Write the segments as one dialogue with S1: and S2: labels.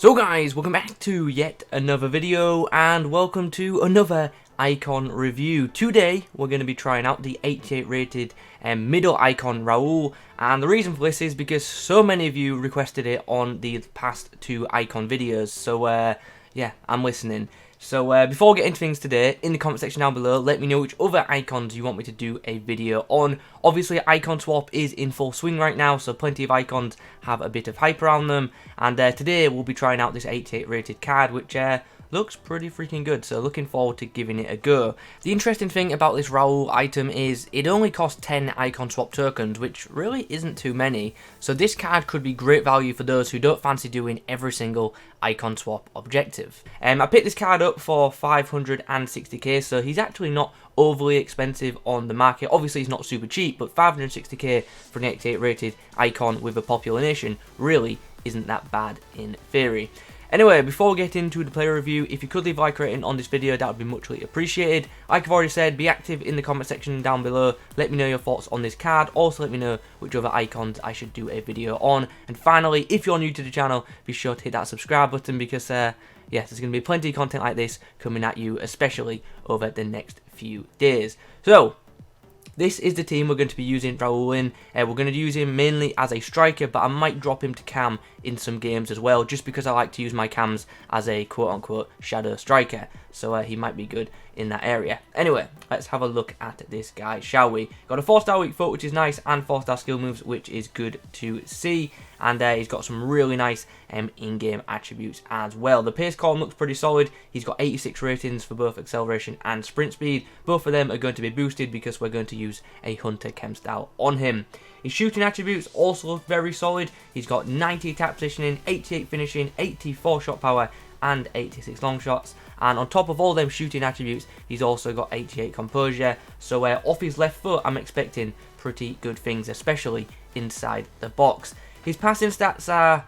S1: So guys, welcome back to yet another video and welcome to another icon review. Today we're going to be trying out the 88 rated middle icon Raul, and the reason for this is because so many of you requested it on the past two icon videos, so yeah, I'm listening. So before we get into things today, in the comment section down below, let me know which other icons you want me to do a video on. Obviously, icon swap is in full swing right now, so plenty of icons have a bit of hype around them. And today we'll be trying out this 88 rated card, which looks pretty freaking good, so looking forward to giving it a go. The interesting thing about this Raul item is it only costs 10 icon swap tokens, which really isn't too many, so this card could be great value for those who don't fancy doing every single icon swap objective. I picked this card up for 560k, so he's actually not overly expensive on the market. Obviously he's not super cheap, but 560k for an 88 rated icon with a popular nation really isn't that bad in theory. Anyway, before we get into the player review, if you could leave a like rating on this video, that would be muchly appreciated. Like I've already said, be active in the comment section down below. Let me know your thoughts on this card. Also, let me know which other icons I should do a video on. And finally, if you're new to the channel, be sure to hit that subscribe button because, yes, there's going to be plenty of content like this coming at you, especially over the next few days. So, this is the team we're going to be using Raul in. We're going to use him mainly as a striker, but I might drop him to cam in some games as well, just because I like to use my cams as a quote-unquote shadow striker. So he might be good in that area. Anyway, let's have a look at this guy, shall we? Got a 4-star weak foot, which is nice, and 4-star skill moves, which is good to see. And he's got some really nice in-game attributes as well. The pace column looks pretty solid. He's got 86 ratings for both acceleration and sprint speed. Both of them are going to be boosted because we're going to use a Hunter Chem style on him. His shooting attributes also look very solid. He's got 90 attack positioning, 88 finishing, 84 shot power, and 86 long shots. And on top of all them shooting attributes, he's also got 88 composure. So off his left foot, I'm expecting pretty good things, especially inside the box. His passing stats are,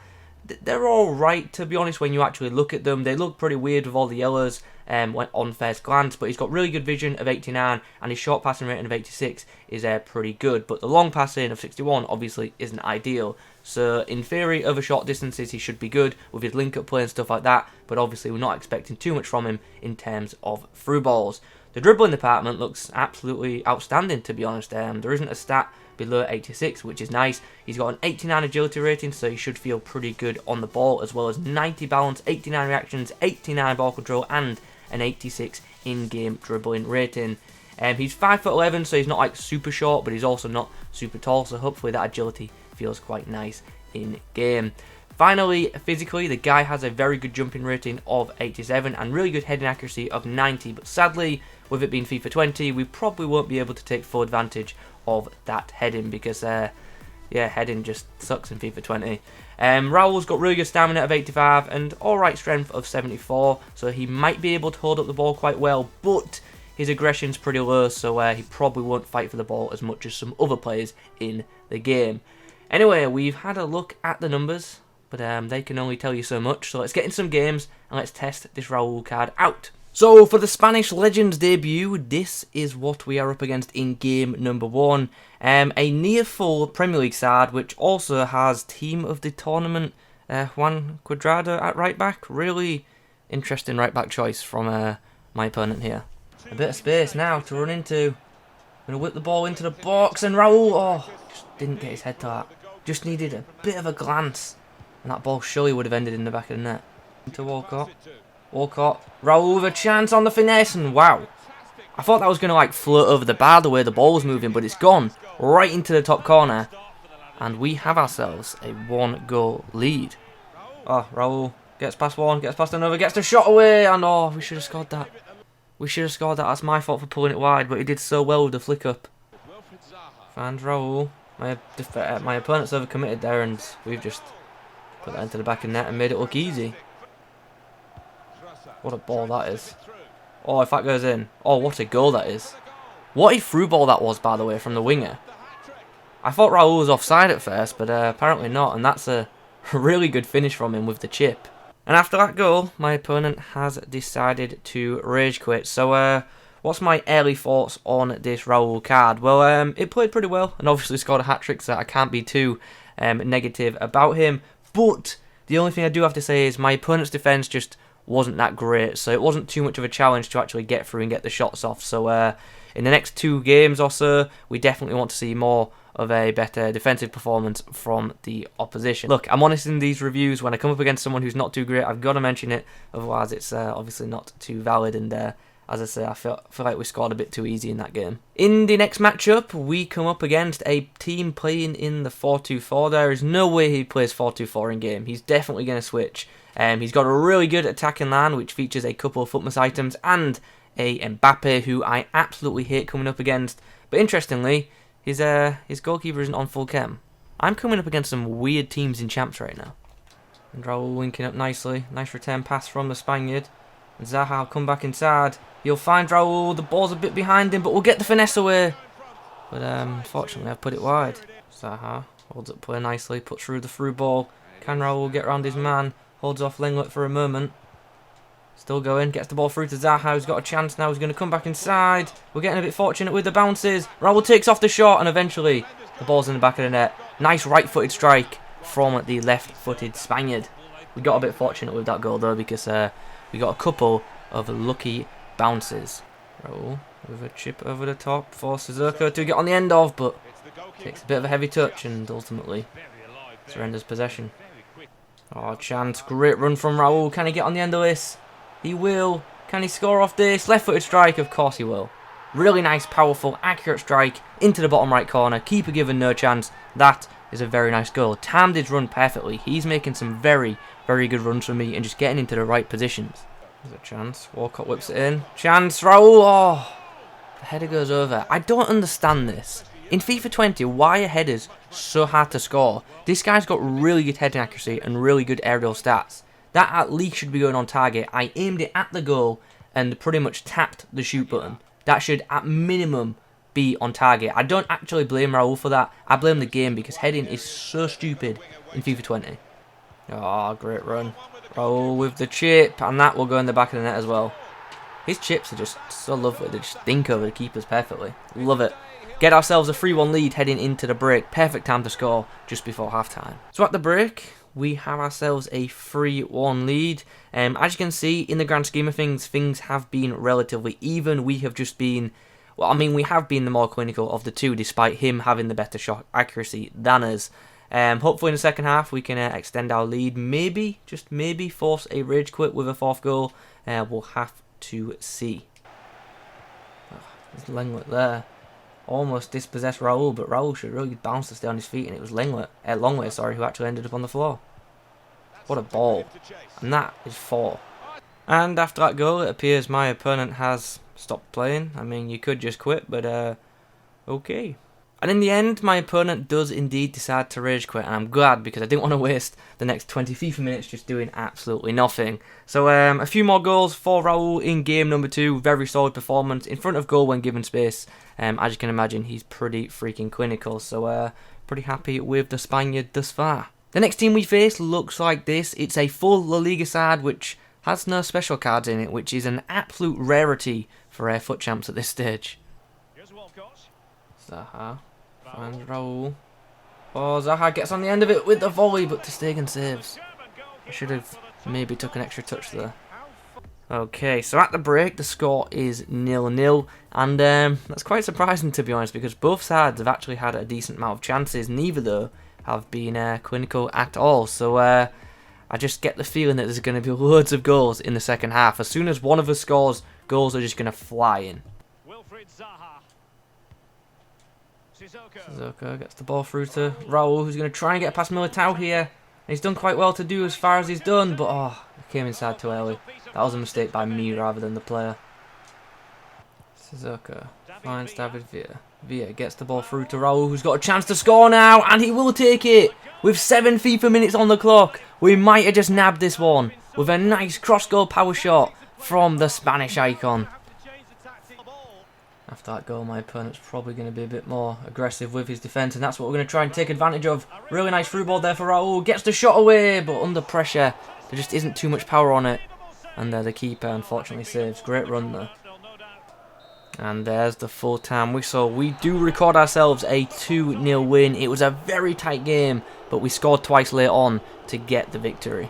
S1: they're alright to be honest when you actually look at them. They look pretty weird with all the yellows on first glance, but he's got really good vision of 89 and his short passing rating of 86 is pretty good. But the long passing of 61 obviously isn't ideal. So in theory, over short distances he should be good with his link-up play and stuff like that, but obviously we're not expecting too much from him in terms of through balls. The dribbling department looks absolutely outstanding to be honest. There isn't a stat below 86, which is nice. He's got an 89 agility rating, so he should feel pretty good on the ball, as well as 90 balance, 89 reactions, 89 ball control, and an 86 in-game dribbling rating. He's 5'11", so he's not like super short, but he's also not super tall, so hopefully that agility feels quite nice in game. Finally, physically, the guy has a very good jumping rating of 87 and really good heading accuracy of 90, but sadly, with it being FIFA 20, we probably won't be able to take full advantage of that heading because, yeah, heading just sucks in FIFA 20. Raul's got really good stamina of 85 and alright strength of 74, so he might be able to hold up the ball quite well, but his aggression's pretty low, so he probably won't fight for the ball as much as some other players in the game. Anyway, we've had a look at the numbers, but they can only tell you so much, so let's get in some games and let's test this Raul card out. So for the Spanish Legends debut, this is what we are up against in game number 1. A near full Premier League side, which also has team of the tournament Juan Cuadrado at right back. Really interesting right back choice from my opponent here. A bit of space now to run into. Going to whip the ball into the box, and Raul, just didn't get his head to that. Just needed a bit of a glance, and that ball surely would have ended in the back of the net. Into Walcott. Raul with a chance on the finesse, and wow. I thought that was going to like float over the bar the way the ball was moving, but it's gone right into the top corner. And we have ourselves a 1-goal lead. Oh, Raul gets past one, gets past another, gets the shot away, and oh, we should have scored that. We should have scored that. That's my fault for pulling it wide, but he did so well with the flick up. And Raul, my opponent's overcommitted there, and we've just put that into the back of the net and made it look easy. What a ball that is. Oh, if that goes in. Oh, what a goal that is. What a through ball that was, by the way, from the winger. I thought Raul was offside at first, but apparently not. And that's a really good finish from him with the chip. And after that goal, my opponent has decided to rage quit. So, what's my early thoughts on this Raul card? Well, it played pretty well and obviously scored a hat-trick, so I can't be too negative about him. But The only thing I do have to say is my opponent's defence just wasn't that great, so it wasn't too much of a challenge to actually get through and get the shots off. So in the next 2 games or so, we definitely want to see more of a better defensive performance from the opposition. Look, I'm honest in these reviews. When I come up against someone who's not too great, I've got to mention it, otherwise it's obviously not too valid. And as I say, I feel like we scored a bit too easy in that game. In the next matchup, we come up against a team playing in the 4-2-4. There is no way he plays 4-2-4 in game. He's definitely going to switch. He's got a really good attacking line, which features a couple of footmas items, and a Mbappe, who I absolutely hate coming up against. But interestingly, his goalkeeper isn't on full chem. I'm coming up against some weird teams in champs right now. And Raul linking up nicely. Nice return pass from the Spaniard. And Zaha will come back inside. He'll find Raul. The ball's a bit behind him, but we'll get the finesse away. But unfortunately, I've put it wide. Zaha holds up play nicely, puts through the through ball. Can Raul get around his man? Holds off Lenglet for a moment. Still going, gets the ball through to Zaha, who's got a chance now. He's going to come back inside. We're getting a bit fortunate with the bounces. Raul takes off the shot, and eventually the ball's in the back of the net. Nice right-footed strike from the left-footed Spaniard. We got a bit fortunate with that goal, though, because we got a couple of lucky bounces. Raul with a chip over the top for Sissoko to get on the end of, but takes a bit of a heavy touch and ultimately surrenders possession. Oh, chance. Great run from Raul. Can he get on the end of this? He will. Can he score off this? Left-footed strike. Of course he will. Really nice, powerful, accurate strike into the bottom right corner. Keeper given no chance. That is a very nice goal. Timed his run perfectly. He's making some very, very good runs for me and just getting into the right positions. There's a chance. Walcott whips it in. Chance. Raul. Oh, the header goes over. I don't understand this. In FIFA 20, why are headers so hard to score? This guy's got really good heading accuracy and really good aerial stats. That at least should be going on target. I aimed it at the goal and pretty much tapped the shoot button. That should at minimum be on target. I don't actually blame Raul for that. I blame the game because heading is so stupid in FIFA 20. Oh, great run. Raul with the chip, and that will go in the back of the net as well. His chips are just so lovely. They just think over the keepers perfectly. Love it. Get ourselves a 3-1 lead heading into the break. Perfect time to score just before half-time. So at the break, we have ourselves a 3-1 lead. As you can see, in the grand scheme of things, things have been relatively even. We have just been, well, I mean, we have been the more clinical of the two, despite him having the better shot accuracy than us. Hopefully in the second half, we can extend our lead. Maybe, just maybe, force a rage quit with a 4th goal. We'll have to see. Oh, there's Lenglet there. Almost dispossessed Raul, but Raul should really bounce to stay on his feet, and it was Longway, sorry, who actually ended up on the floor. What a ball. And that is 4. And after that goal, it appears my opponent has stopped playing. I mean, you could just quit, but okay. And in the end, my opponent does indeed decide to rage quit, and I'm glad because I didn't want to waste the next 20 FIFA minutes just doing absolutely nothing. So a few more goals for Raul in game number 2. Very solid performance in front of goal when given space. As you can imagine, he's pretty freaking clinical, so pretty happy with the Spaniard thus far. The next team we face looks like this. It's a full La Liga side which has no special cards in it, which is an absolute rarity for foot champs at this stage. Zaha finds Raul. Oh, Zaha gets on the end of it with the volley, but ter Stegen saves. I should have maybe took an extra touch there. Okay, so at the break, the score is 0-0, and that's quite surprising to be honest, because both sides have actually had a decent amount of chances. Neither, though, have been clinical at all, so I just get the feeling that there's going to be loads of goals in the second half. As soon as one of us scores, goals are just going to fly in. Sissoko gets the ball through to Raul, who's going to try and get past Militao here. And he's done quite well to do as far as he's done, but oh, he came inside too early. That was a mistake by me rather than the player. Sissoko finds David Vieira. Vieira gets the ball through to Raul, who's got a chance to score now, and he will take it. With 7 FIFA minutes on the clock, we might have just nabbed this one with a nice cross-goal power shot from the Spanish icon. After that goal, my opponent's probably going to be a bit more aggressive with his defence, and that's what we're going to try and take advantage of. Really nice through ball there for Raul. Gets the shot away, but under pressure, there just isn't too much power on it. And the keeper unfortunately saves. Great run there. And there's the full-time whistle. We do record ourselves a 2-0 win. It was a very tight game, but we scored twice late on to get the victory.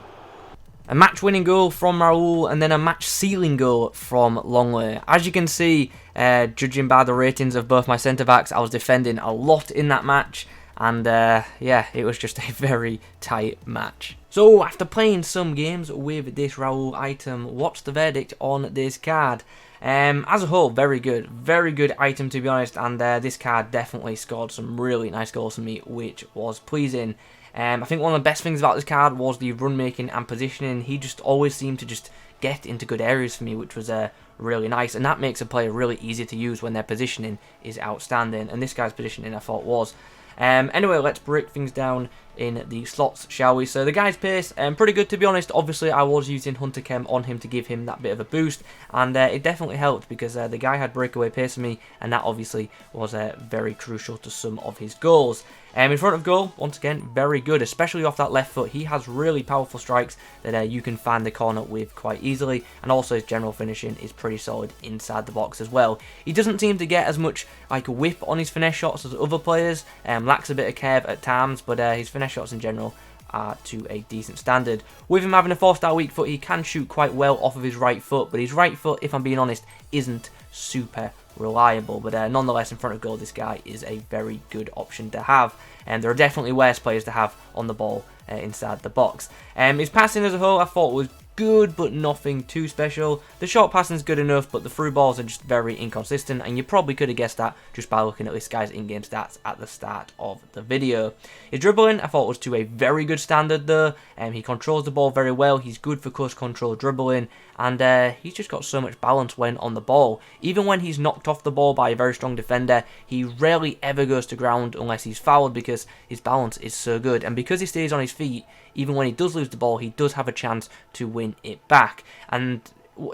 S1: A match-winning goal from Raul, and then a match-sealing goal from Longley. As you can see, judging by the ratings of both my centre-backs, I was defending a lot in that match. And yeah, it was just a very tight match. So after playing some games with this Raul item, what's the verdict on this card? As a whole, very good item to be honest, and this card definitely scored some really nice goals for me, which was pleasing. I think one of the best things about this card was the run making and positioning. He just always seemed to just get into good areas for me, which was really nice, and that makes a player really easy to use when their positioning is outstanding, and this guy's positioning I thought was. Anyway, let's break things down in the slots, shall we? So the guy's pace, pretty good to be honest. Obviously, I was using Hunter Chem on him to give him that bit of a boost, and it definitely helped because the guy had breakaway pace for me, and that obviously was very crucial to some of his goals. In front of goal, once again, very good, especially off that left foot. He has really powerful strikes that you can find the corner with quite easily, and also his general finishing is pretty solid inside the box as well. He doesn't seem to get as much like a whip on his finesse shots as other players, lacks a bit of curve at times, but his finesse shots in general are to a decent standard. With him having a 4-star weak foot, he can shoot quite well off of his right foot, but his right foot, if I'm being honest, isn't super reliable. But nonetheless, in front of goal, this guy is a very good option to have, and there are definitely worse players to have on the ball inside the box. His passing as a whole I thought was good, but nothing too special. The short passing is good enough, but the through balls are just very inconsistent, and you probably could have guessed that just by looking at this guy's in-game stats at the start of the video. His dribbling I thought was to a very good standard though. He controls the ball very well, he's good for close control dribbling, and he's just got so much balance when on the ball. Even when he's knocked off the ball by a very strong defender, he rarely ever goes to ground unless he's fouled because his balance is so good, and because he stays on his feet, even when he does lose the ball, he does have a chance to win it back. And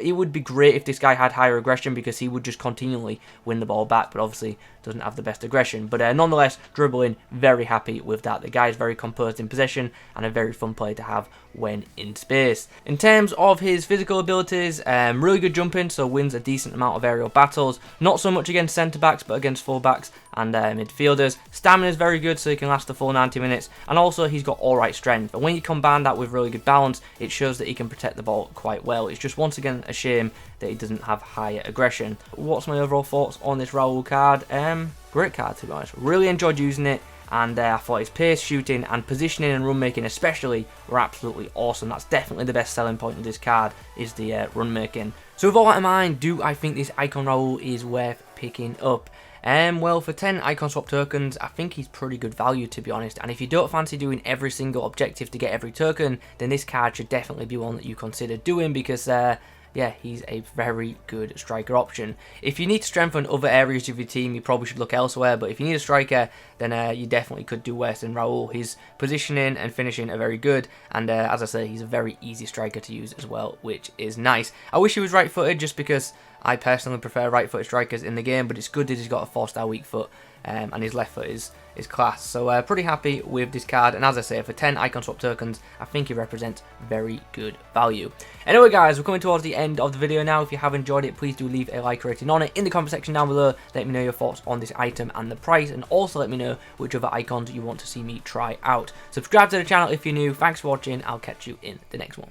S1: it would be great if this guy had higher aggression because he would just continually win the ball back, but obviously doesn't have the best aggression. But nonetheless, dribbling, very happy with that. The guy is very composed in possession and a very fun player to have when in space. In terms of his physical abilities, really good jumping, so wins a decent amount of aerial battles. Not so much against centre-backs, but against full-backs and midfielders. Stamina is very good, so he can last the full 90 minutes. And also, he's got alright strength. And when you combine that with really good balance, it shows that he can protect the ball quite well. It's just, once again, a shame that he doesn't have higher aggression. What's my overall thoughts on this Raul card? Great card to be honest. Really enjoyed using it, and I thought his pace, shooting, and positioning and run making especially were absolutely awesome. That's definitely the best selling point of this card, is the run making. So with all that in mind, do I think this Icon Raul is worth picking up? Well, for 10 icon swap tokens, I think he's pretty good value to be honest, and if you don't fancy doing every single objective to get every token, then this card should definitely be one that you consider doing because yeah, he's a very good striker option. If you need to strengthen other areas of your team, you probably should look elsewhere, but if you need a striker, then you definitely could do worse than Raul. His positioning and finishing are very good, and as I say, he's a very easy striker to use as well, which is nice. I wish he was right-footed just because I personally prefer right-footed strikers in the game, but it's good that he's got a 4-star weak foot, and his left foot is class. So pretty happy with this card, and as I say, for 10 icon swap tokens, I think he represents very good value. Anyway guys, we're coming towards the end of the video now. If you have enjoyed it, please do leave a like rating on it in the comment section down below. Let me know your thoughts on this item and the price, and also let me know which other icons you want to see me try out. Subscribe to the channel if you're new. Thanks for watching. I'll catch you in the next one.